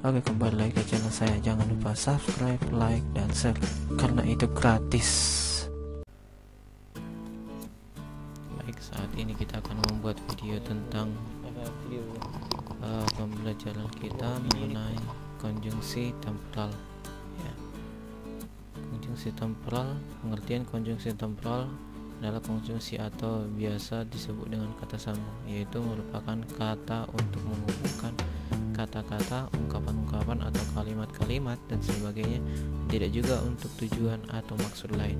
Oke, kembali lagi ke channel saya. Jangan lupa subscribe, like, dan share karena itu gratis. Baik, saat ini kita akan membuat video tentang pembelajaran kita mengenai konjungsi temporal ya. Konjungsi temporal, pengertian konjungsi temporal adalah konjungsi atau biasa disebut dengan kata sambung, yaitu merupakan kata untuk menghubungkan kata-kata, ungkapan-ungkapan atau kalimat-kalimat dan sebagainya, tidak juga untuk tujuan atau maksud lain.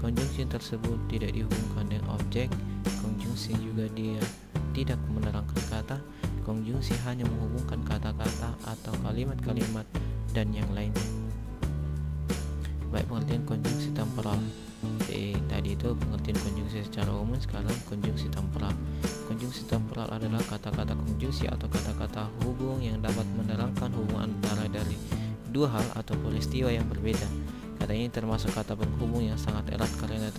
Konjungsi tersebut tidak dihubungkan dengan objek. Konjungsi juga dia tidak menerangkan kata. Konjungsi hanya menghubungkan kata-kata atau kalimat-kalimat dan yang lainnya. Baik, pengertian konjungsi temporal. Jadi tadi itu pengertian konjungsi secara umum, sekarang konjungsi temporal. Konjungsi temporal adalah kata-kata konjungsi atau kata-kata hubung yang dapat menerangkan hubungan antara dari dua hal atau peristiwa yang berbeda. Kata ini termasuk kata penghubung yang sangat erat karena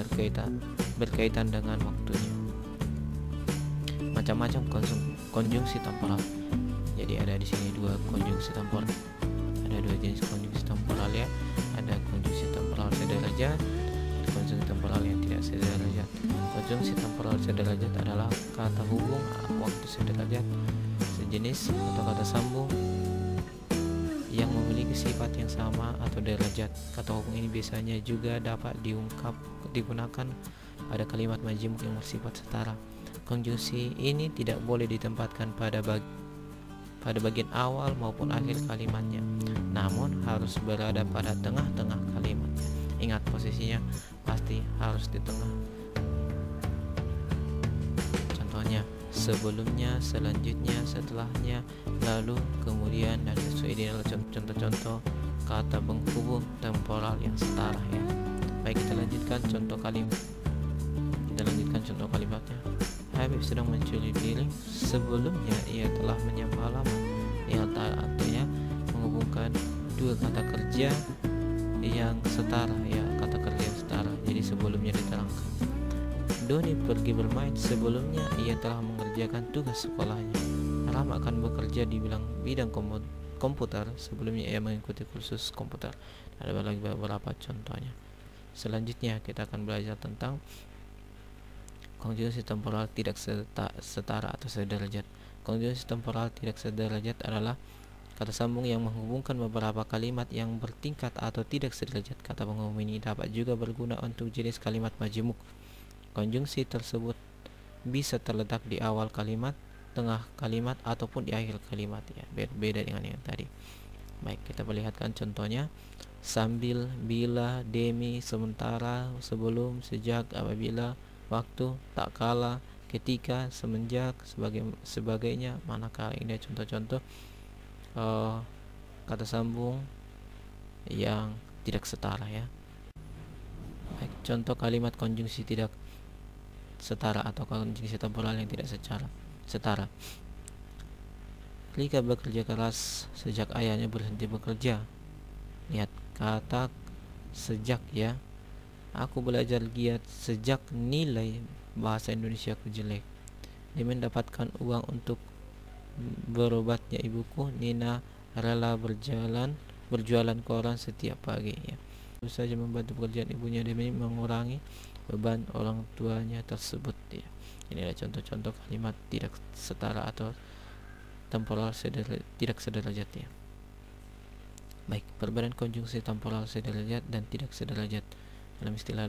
berkaitan dengan waktunya. Macam-macam konjungsi temporal. Jadi ada di sini dua konjungsi temporal. Ada dua jenis konjungsi temporal ya. Ada konjungsi temporal sederajat, konjungsi temporal yang tidak sederajat. Konjungsi temporal sederajat adalah kata hubung waktu sederajat, sejenis atau kata sambung yang memiliki sifat yang sama atau derajat. Kata hubung ini biasanya juga dapat digunakan pada kalimat majemuk yang bersifat setara. Konjungsi ini tidak boleh ditempatkan pada bagian awal maupun akhir kalimatnya, namun harus berada pada tengah-tengah kalimat. Ingat, posisinya pasti harus di tengah. Contohnya, sebelumnya, selanjutnya, setelahnya, lalu, kemudian, dan sesuai ini adalah contoh-contoh kata penghubung temporal yang setara ya. Baik, kita lanjutkan contoh kalimatnya. Habib sedang mencuri piring. Sebelumnya ia telah menyapa halaman. Yang artinya menghubungkan dua kata kerja yang setara ya, kata kerja yang setara. Jadi sebelumnya diterangkan. Doni pergi bermain. Sebelumnya ia telah mengerjakan tugas sekolahnya. Ram akan bekerja di bidang komputer. Sebelumnya ia mengikuti kursus komputer. Ada lagi beberapa contohnya. Selanjutnya kita akan belajar tentang konjungsi temporal tidak setara atau sederajat. Konjungsi temporal tidak sederajat adalah kata sambung yang menghubungkan beberapa kalimat yang bertingkat atau tidak sederajat. Kata penghubung ini dapat juga berguna untuk jenis kalimat majemuk. Konjungsi tersebut bisa terletak di awal kalimat, tengah kalimat, ataupun di akhir kalimat ya. Berbeda dengan yang tadi. Baik, kita perlihatkan contohnya. Sambil, bila, demi, sementara, sebelum, sejak, apabila, waktu, tak kala, ketika, semenjak, sebagainya, manakala. Ini contoh-contoh kata sambung yang tidak setara ya. Baik, contoh kalimat konjungsi tidak setara atau konjungsi temporal yang tidak setara. Rika bekerja keras sejak ayahnya berhenti bekerja. Lihat kata sejak ya. Aku belajar giat sejak nilai bahasa Indonesiaku jelek. Demi mendapatkan uang untuk berobatnya ibuku, Nina rela berjualan koran setiap pagi ya. Terus saja membantu pekerjaan ibunya demi mengurangi beban orang tuanya tersebut ya. Ini adalah contoh-contoh kalimat tidak setara atau temporal tidak sederajat ya. Baik, perbedaan konjungsi temporal sederajat dan tidak sederajat. Dalam istilah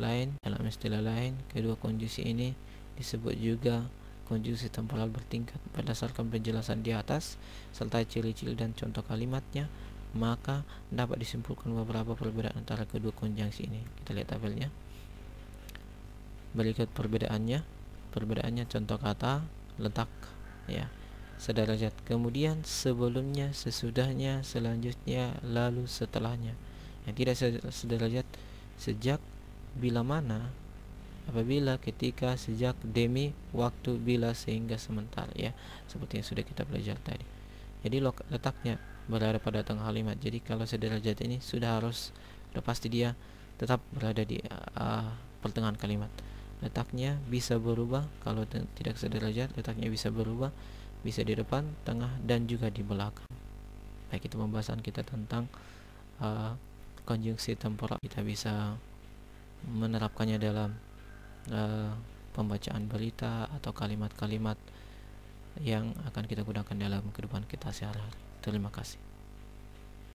lain, kedua konjungsi ini disebut juga konjungsi temporal bertingkat. Berdasarkan penjelasan di atas serta ciri-ciri dan contoh kalimatnya, maka dapat disimpulkan beberapa perbedaan antara kedua konjungsi ini. Kita lihat tabelnya. Berikut perbedaannya contoh kata, letak ya, sederajat, kemudian sebelumnya, sesudahnya, selanjutnya, lalu, setelahnya. Yang tidak sederajat, sejak, bila mana, apabila, ketika, sejak, demi, waktu, bila, sehingga, sementara ya, seperti yang sudah kita pelajari tadi. Jadi letaknya berada pada tengah kalimat. Jadi kalau sederajat ini sudah pasti dia tetap berada di pertengahan kalimat. Letaknya bisa berubah. Kalau tidak sederajat, letaknya bisa berubah, bisa di depan, tengah, dan juga di belakang. baik itu pembahasan kita tentang konjungsi temporal. Kita bisa menerapkannya dalam pembacaan berita atau kalimat-kalimat yang akan kita gunakan dalam kehidupan kita sehari-hari. Terima kasih.